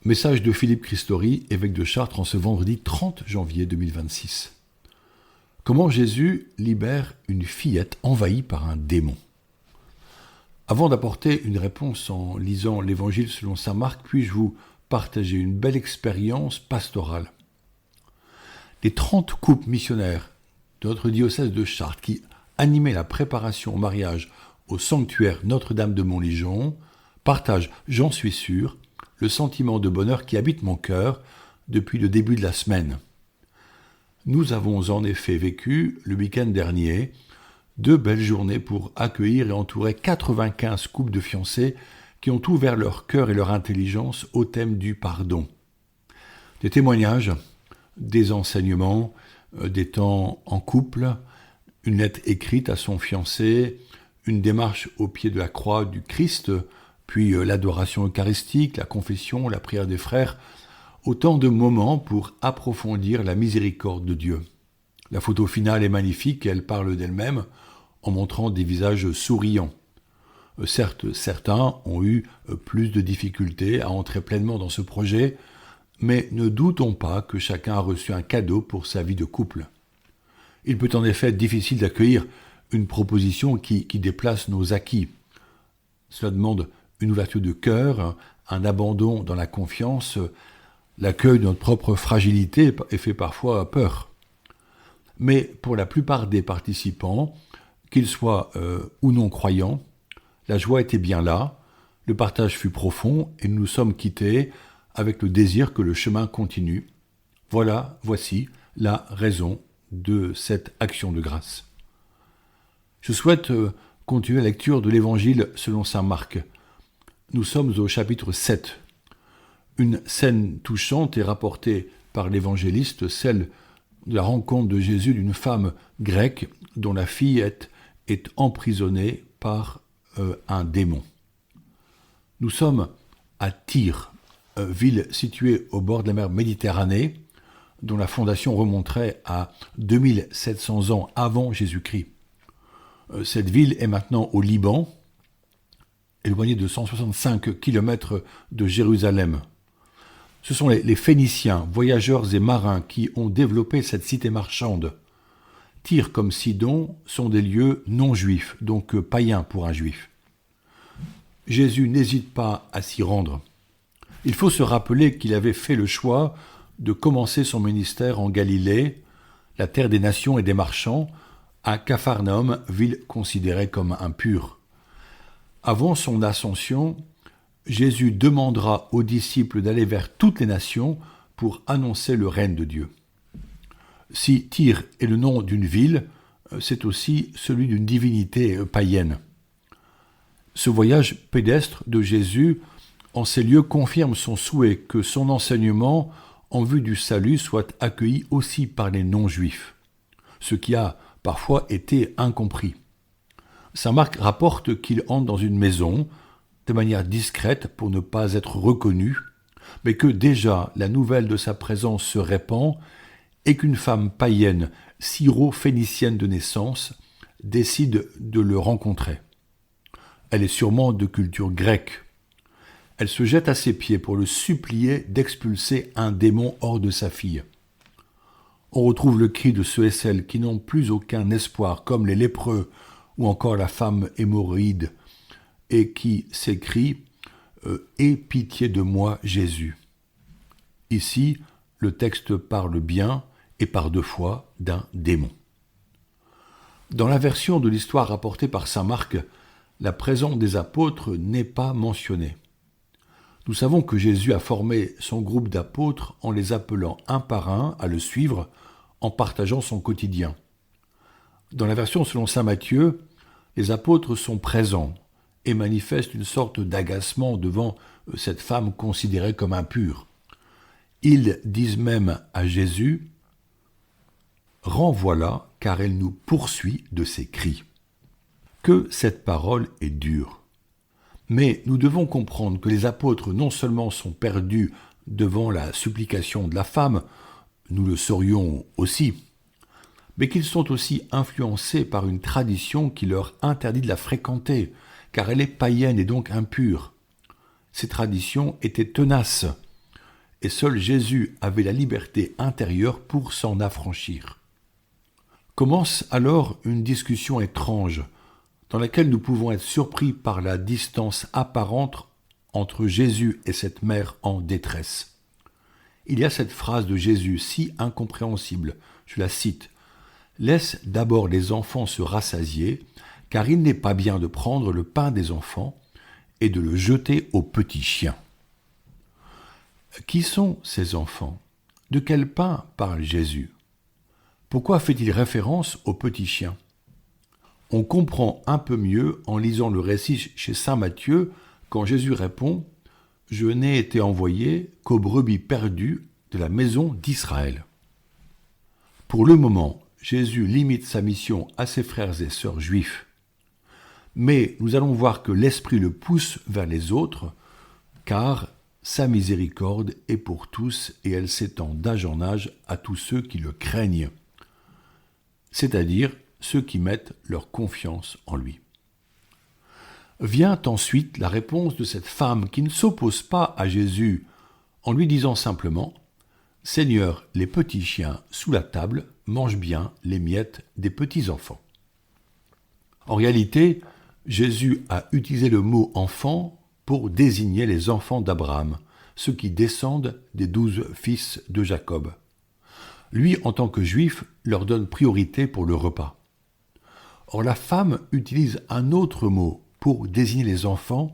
Message de Philippe Christori, évêque de Chartres, en ce vendredi 30 janvier 2026. Comment Jésus libère une fillette envahie par un démon? Avant d'apporter une réponse en lisant l'Évangile selon saint Marc, puis-je vous partager une belle expérience pastorale. Les 30 couples missionnaires de notre diocèse de Chartres qui animaient la préparation au mariage au sanctuaire Notre-Dame de Montlégion partagent, j'en suis sûr, le sentiment de bonheur qui habite mon cœur depuis le début de la semaine. Nous avons en effet vécu, le week-end dernier, 2 belles journées pour accueillir et entourer 95 couples de fiancés qui ont ouvert leur cœur et leur intelligence au thème du pardon. Des témoignages, des enseignements, des temps en couple, une lettre écrite à son fiancé, une démarche au pied de la croix du Christ, puis l'adoration eucharistique, la confession, la prière des frères, autant de moments pour approfondir la miséricorde de Dieu. La photo finale est magnifique et elle parle d'elle-même en montrant des visages souriants. Certes, certains ont eu plus de difficultés à entrer pleinement dans ce projet, mais ne doutons pas que chacun a reçu un cadeau pour sa vie de couple. Il peut en effet être difficile d'accueillir une proposition qui déplace nos acquis. Cela demande une ouverture de cœur, un abandon dans la confiance, l'accueil de notre propre fragilité et fait parfois peur. Mais pour la plupart des participants, qu'ils soient ou non croyants, la joie était bien là, le partage fut profond et nous nous sommes quittés avec le désir que le chemin continue. Voici la raison de cette action de grâce. Je souhaite continuer la lecture de l'Évangile selon saint Marc. Nous sommes au chapitre 7. Une scène touchante est rapportée par l'évangéliste, celle de la rencontre de Jésus d'une femme grecque dont la fillette est emprisonnée par un démon. Nous sommes à Tyr, ville située au bord de la mer Méditerranée, dont la fondation remonterait à 2700 ans avant Jésus-Christ. Cette ville est maintenant au Liban, éloignée de 165 km de Jérusalem. Ce sont les Phéniciens, voyageurs et marins qui ont développé cette cité marchande. Tyr comme Sidon sont des lieux non juifs, donc païens pour un juif. Jésus n'hésite pas à s'y rendre. Il faut se rappeler qu'il avait fait le choix de commencer son ministère en Galilée, la terre des nations et des marchands, à Capharnaüm, ville considérée comme impure. Avant son ascension, Jésus demandera aux disciples d'aller vers toutes les nations pour annoncer le règne de Dieu. Si Tyr est le nom d'une ville, c'est aussi celui d'une divinité païenne. Ce voyage pédestre de Jésus en ces lieux confirme son souhait que son enseignement en vue du salut soit accueilli aussi par les non-juifs, ce qui a parfois été incompris. Saint Marc rapporte qu'il entre dans une maison de manière discrète pour ne pas être reconnu, mais que déjà la nouvelle de sa présence se répand et qu'une femme païenne, syro-phénicienne de naissance, décide de le rencontrer. Elle est sûrement de culture grecque. Elle se jette à ses pieds pour le supplier d'expulser un démon hors de sa fille. On retrouve le cri de ceux et celles qui n'ont plus aucun espoir, comme les lépreux ou encore la femme hémorroïde, et qui s'écrient « Aie pitié de moi, Jésus ». Ici, le texte parle bien, et par 2 fois, d'un démon. Dans la version de l'histoire rapportée par saint Marc, la présence des apôtres n'est pas mentionnée. Nous savons que Jésus a formé son groupe d'apôtres en les appelant un par un à le suivre, en partageant son quotidien. Dans la version selon saint Matthieu, les apôtres sont présents et manifestent une sorte d'agacement devant cette femme considérée comme impure. Ils disent même à Jésus « Renvoie-la, car elle nous poursuit de ses cris. » Que cette parole est dure. Mais nous devons comprendre que les apôtres non seulement sont perdus devant la supplication de la femme, nous le saurions aussi, mais qu'ils sont aussi influencés par une tradition qui leur interdit de la fréquenter, car elle est païenne et donc impure. Ces traditions étaient tenaces. et seul Jésus avait la liberté intérieure pour s'en affranchir. Commence alors une discussion étrange, dans laquelle nous pouvons être surpris par la distance apparente entre Jésus et cette mère en détresse. Il y a cette phrase de Jésus si incompréhensible, je la cite, « Laisse d'abord les enfants se rassasier, car il n'est pas bien de prendre le pain des enfants et de le jeter aux petits chiens. » Qui sont ces enfants? De quel pain parle Jésus? Pourquoi fait-il référence aux petits chiens? On comprend un peu mieux en lisant le récit chez saint Matthieu quand Jésus répond « Je n'ai été envoyé qu'aux brebis perdues de la maison d'Israël. » Pour le moment, Jésus limite sa mission à ses frères et sœurs juifs. Mais nous allons voir que l'Esprit le pousse vers les autres, car sa miséricorde est pour tous et elle s'étend d'âge en âge à tous ceux qui le craignent, c'est-à-dire ceux qui mettent leur confiance en lui. Vient ensuite la réponse de cette femme qui ne s'oppose pas à Jésus en lui disant simplement « Seigneur, les petits chiens sous la table mangent bien les miettes des petits enfants. » En réalité, Jésus a utilisé le mot « enfant » pour désigner les enfants d'Abraham, ceux qui descendent des 12 fils de Jacob. Lui, en tant que juif, leur donne priorité pour le repas. Or, la femme utilise un autre mot pour désigner les enfants,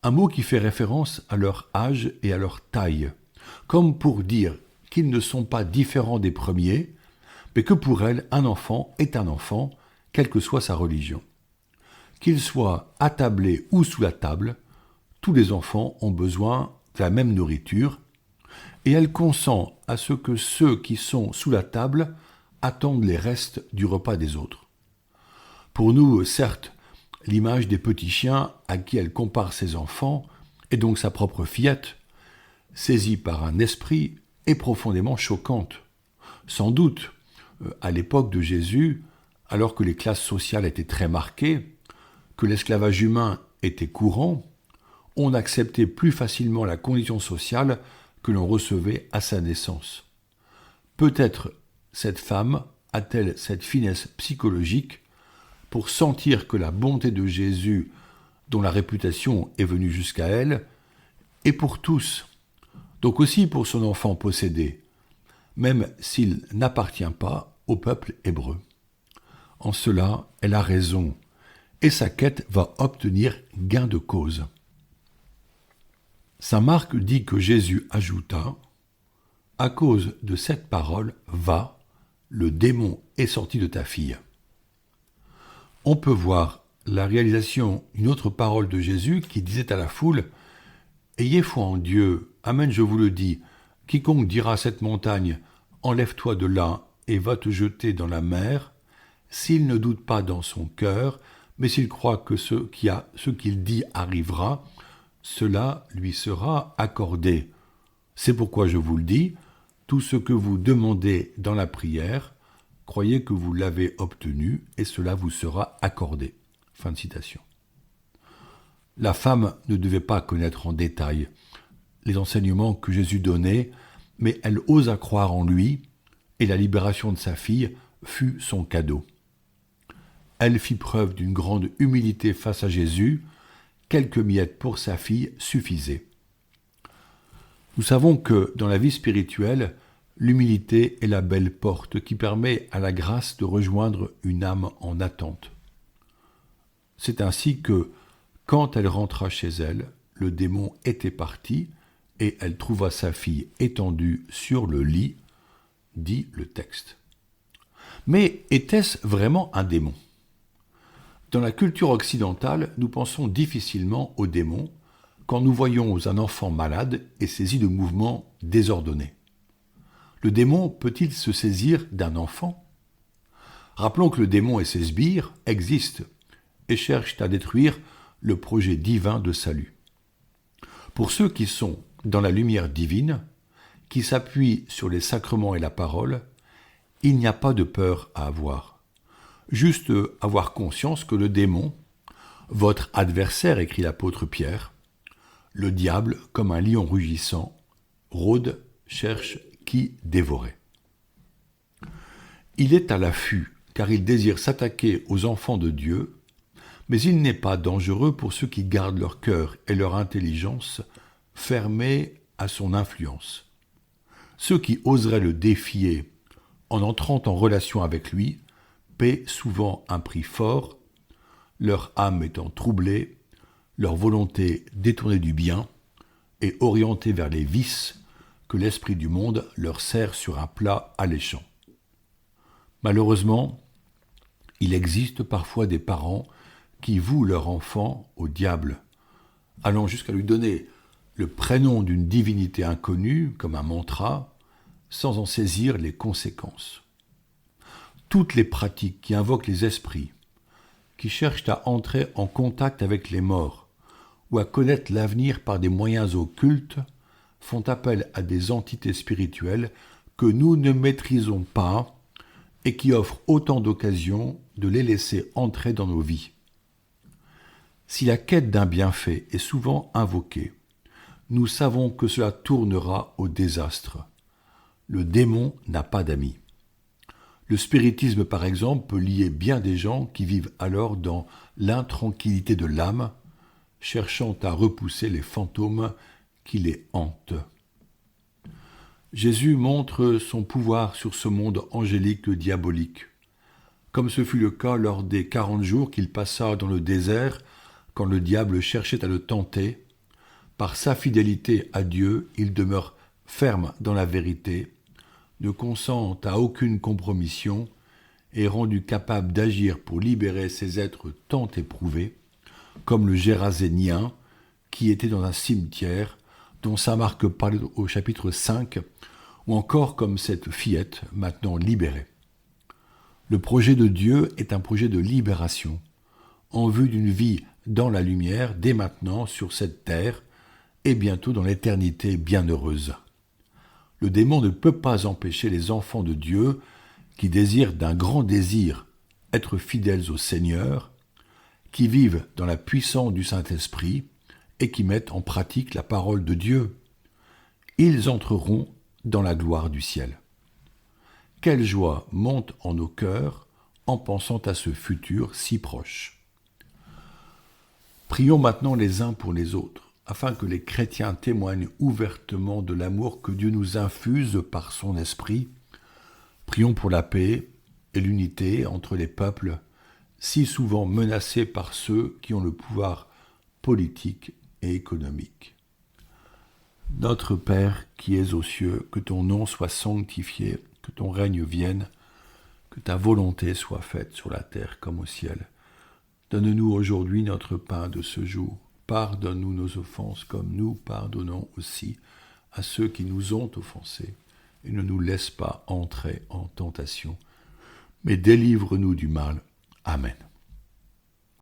un mot qui fait référence à leur âge et à leur taille, comme pour dire qu'ils ne sont pas différents des premiers, mais que pour elle, un enfant est un enfant, quelle que soit sa religion. Qu'il soit attablé ou sous la table, tous les enfants ont besoin de la même nourriture, et elle consent à ce que ceux qui sont sous la table attendent les restes du repas des autres. Pour nous, certes, l'image des petits chiens à qui elle compare ses enfants, et donc sa propre fillette, saisie par un esprit, est profondément choquante. Sans doute, à l'époque de Jésus, alors que les classes sociales étaient très marquées, que l'esclavage humain était courant, on acceptait plus facilement la condition sociale que l'on recevait à sa naissance. Peut-être cette femme a-t-elle cette finesse psychologique pour sentir que la bonté de Jésus, dont la réputation est venue jusqu'à elle, est pour tous, donc aussi pour son enfant possédé, même s'il n'appartient pas au peuple hébreu. En cela, elle a raison, et sa quête va obtenir gain de cause. Saint Marc dit que Jésus ajouta « À cause de cette parole, va, le démon est sorti de ta fille. » On peut voir la réalisation d'une autre parole de Jésus qui disait à la foule « Ayez foi en Dieu, amen je vous le dis, quiconque dira à cette montagne « Enlève-toi de là et va te jeter dans la mer », s'il ne doute pas dans son cœur, mais s'il croit que ce qu'il dit arrivera, cela lui sera accordé. C'est pourquoi je vous le dis, tout ce que vous demandez dans la prière, croyez que vous l'avez obtenu et cela vous sera accordé. Fin de citation. La femme ne devait pas connaître en détail les enseignements que Jésus donnait, mais elle osa croire en lui et la libération de sa fille fut son cadeau. Elle fit preuve d'une grande humilité face à Jésus. Quelques miettes pour sa fille suffisaient. Nous savons que dans la vie spirituelle, l'humilité est la belle porte qui permet à la grâce de rejoindre une âme en attente. C'est ainsi que, quand elle rentra chez elle, le démon était parti et elle trouva sa fille étendue sur le lit, dit le texte. Mais était-ce vraiment un démon ? Dans la culture occidentale, nous pensons difficilement aux démons quand nous voyons un enfant malade et saisi de mouvements désordonnés. Le démon peut-il se saisir d'un enfant ? Rappelons que le démon et ses sbires existent et cherchent à détruire le projet divin de salut. Pour ceux qui sont dans la lumière divine, qui s'appuient sur les sacrements et la parole, il n'y a pas de peur à avoir. Juste avoir conscience que le démon, votre adversaire, écrit l'apôtre Pierre, le diable, comme un lion rugissant, rôde, cherche qui dévorer. Il est à l'affût, car il désire s'attaquer aux enfants de Dieu, mais il n'est pas dangereux pour ceux qui gardent leur cœur et leur intelligence fermés à son influence. Ceux qui oseraient le défier en entrant en relation avec lui paient souvent un prix fort, leur âme étant troublée, leur volonté détournée du bien et orientée vers les vices que l'esprit du monde leur sert sur un plat alléchant. Malheureusement, il existe parfois des parents qui vouent leur enfant au diable, allant jusqu'à lui donner le prénom d'une divinité inconnue, comme un mantra, sans en saisir les conséquences. Toutes les pratiques qui invoquent les esprits, qui cherchent à entrer en contact avec les morts ou à connaître l'avenir par des moyens occultes, font appel à des entités spirituelles que nous ne maîtrisons pas et qui offrent autant d'occasions de les laisser entrer dans nos vies. Si la quête d'un bienfait est souvent invoquée, nous savons que cela tournera au désastre. Le démon n'a pas d'amis. Le spiritisme, par exemple, peut lier bien des gens qui vivent alors dans l'intranquillité de l'âme, cherchant à repousser les fantômes qui les hantent. Jésus montre son pouvoir sur ce monde angélique diabolique, comme ce fut le cas lors des 40 jours qu'il passa dans le désert quand le diable cherchait à le tenter. Par sa fidélité à Dieu, il demeure ferme dans la vérité, ne consent à aucune compromission et est rendu capable d'agir pour libérer ces êtres tant éprouvés, comme le Gérasénien qui était dans un cimetière dont saint Marc parle au chapitre 5, ou encore comme cette fillette maintenant libérée. Le projet de Dieu est un projet de libération, en vue d'une vie dans la lumière dès maintenant sur cette terre et bientôt dans l'éternité bienheureuse. Le démon ne peut pas empêcher les enfants de Dieu qui désirent d'un grand désir être fidèles au Seigneur, qui vivent dans la puissance du Saint-Esprit et qui mettent en pratique la parole de Dieu. Ils entreront dans la gloire du ciel. Quelle joie monte en nos cœurs en pensant à ce futur si proche. Prions maintenant les uns pour les autres, afin que les chrétiens témoignent ouvertement de l'amour que Dieu nous infuse par son esprit. Prions pour la paix et l'unité entre les peuples, si souvent menacés par ceux qui ont le pouvoir politique et économique. Notre Père qui es aux cieux, que ton nom soit sanctifié, que ton règne vienne, que ta volonté soit faite sur la terre comme au ciel. Donne-nous aujourd'hui notre pain de ce jour. Pardonne-nous nos offenses comme nous pardonnons aussi à ceux qui nous ont offensés. Et ne nous laisse pas entrer en tentation, mais délivre-nous du mal. Amen.